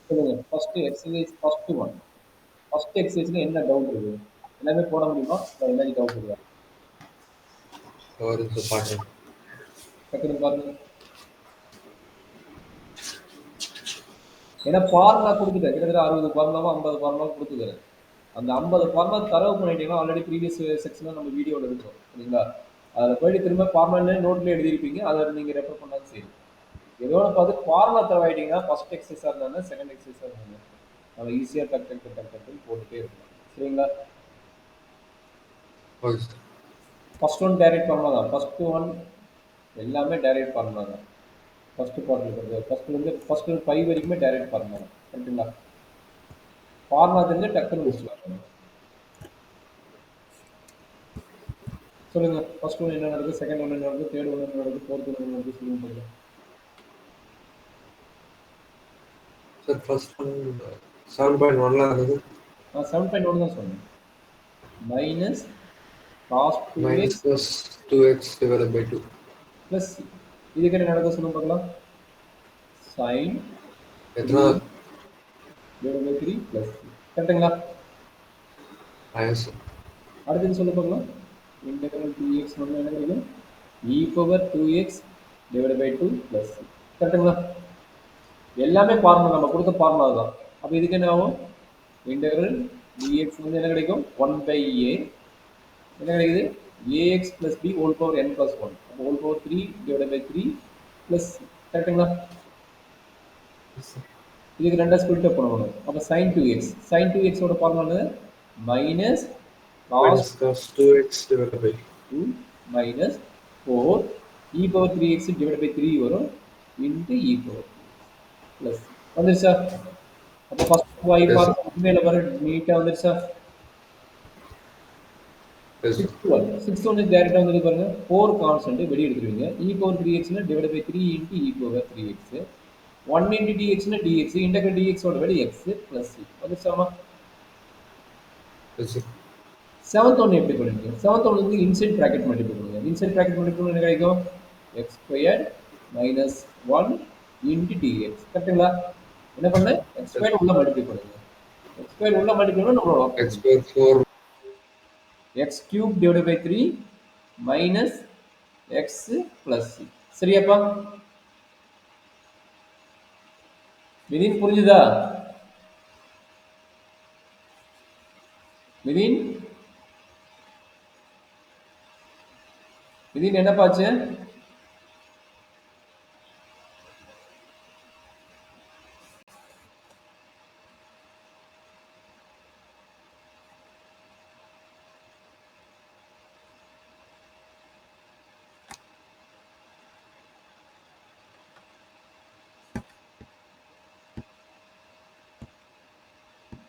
சொல்லுங்க. First exercise first one. First எக்ஸர்சைஸ்ல என்ன டவுட் இருக்கு? எல்லாமே போட முடியுமா? இல்ல ஏதாச்சும் டவுட் இருக்கா? ஒரு நிமிஷம் பாக்குறேன். டக்குனு பாருங்க. ஏன்னா ஃபார்முலா கொடுத்துட்டேன். கிட்டத்தட்ட 60 ஃபார்முலாவோ 50 ஃபார்முலா கொடுத்துக்கிறேன். அந்த 50 ஃபார்முலா தரவு பண்ணிட்டீங்கன்னா ஆல்ரெடி ப்ரீவியஸ் செக்ஷன்ல நம்ம வீடியோவில் இருக்கும். சரிங்களா? அதில் போயிட்டு திரும்ப ஃபார்முலா நோட்ல எழுதியிருப்பீங்க. அதை நீங்கள் ரெஃபர் பண்ணாலும் சரி. ஏதோ ஒன்று பார்த்து ஃபார்முலா தரவாயிட்டீங்கன்னா ஃபர்ஸ்ட் எக்ஸசைஸாக இருந்தாலும் செகண்ட் எக்ஸசைஸாக இருந்தாலும் நம்ம ஈஸியாக டக் டக் டக் டக் டக்குன்னு போட்டுட்டே இருக்கலாம். சரிங்களா? Okay sir. First one direct formula தான். ஃபர்ஸ்ட் ஒன் எல்லாமே டைரக்ட் ஃபார்முலா தான். ஃபர்ஸ்ட் பார்ட் இருக்கிறது ஃபர்ஸ்ட் 5 வரைக்குமே டைரக்ட் ஃபார்முலா தான். கரெக்டுங்களா? ஃபார்முலா தெரிஞ்சு டக்குன்னு முடிச்சுக்கலாம். சொல்லுங்க. ஃபர்ஸ்ட் ஒன் என்ன நடக்குது, செகண்ட் ஒன் என்ன நடக்குது, தேர்ட் ஒன் என்ன நடக்குது, ஃபோர்த் ஒன் என்ன நடக்குது, சொல்லுங்க பார்க்கலாம். சார் ஃபர்ஸ்ட் ஒன் 7.1ல இருந்தது. நான் 7.1 தான் சொன்னேன். Minus cos 2x minus plus 2x divided by 2. Plus இதுக்கு என்ன நடக்குது சொல்லுங்க பார்க்கலாம். சைன் எத்தனை 3 டிவைட் பை 3 ப்ளஸ் கரெக்டுங்களா? மைனஸ் அடுத்தது சொல்ல பார்க்கலாம். இன்டெக்ரல் 2x வந்து என்ன கிடைக்கும்? e power 2x divide by 2 plus கரெக்டுங்களா? எல்லாமே ஃபார்முலா நம்ம கொடுத்த ஃபார்முலா தான். அப்போ இதுக்கு என்ன ஆகும்? இன்டெக்ரல் dx வந்து என்ன கிடைக்கும்? 1 பை a என்ன கிடைக்குது? ax plus b whole power n plus 1. அப்போ whole power 3 divided by 3 plus கரெக்டுங்களா? இதுக்கு ரெண்டா ஸ்பிளிட் அப் பண்ணணும். அப்போ sin 2x sin 2x ஓட formula minus cos minus cos 2x divided by 2 minus 4 e power 3x divide by 3 வரும் into e power plus வந்துருச்சா? அப்போ first y yes sir. Formula மேலே வர நீட்டாக வந்துருச்சா? Yes sir. சிக்ஸ்த் ஒன் டேரெக்டாக வந்து பாருங்க. 4 கான்ஸ்டன்ட் வெளியே எடுத்துருவீங்க. e பவர் 3xனா divide by 3 into e power 3x 1 into dxனா dx இன்டெக்ரல் dx ஓட வேல்யூ x பிளஸ் வந்துருச்சாமா? Yes sir. செவன்த் ஒன் எப்படி பண்ணுவீங்க? செவன்த் ஒன் வந்து இன்சைட் ப்ராக்கெட் மல்டிபிள் பண்ணுங்க. இன்சைட் ப்ராக்கெட் மல்டிபிள் என்ன கிடைக்கும்? X square minus 1 into dx கரெக்டுங்களா? என்ன பண்ண? எக்ஸ் ஸ்கொயர் உள்ள மல்டிபிள் பண்ணுங்க. எக்ஸ் ஸ்கொயர் உள்ள மல்டிபிள் பண்ணா நம்மளோட x square 4 x cube divide by 3 minus x plus சரியாப்பா? மிதின் புரிஞ்சுதா? மிதின் மிதின் என்னப்பாச்சு?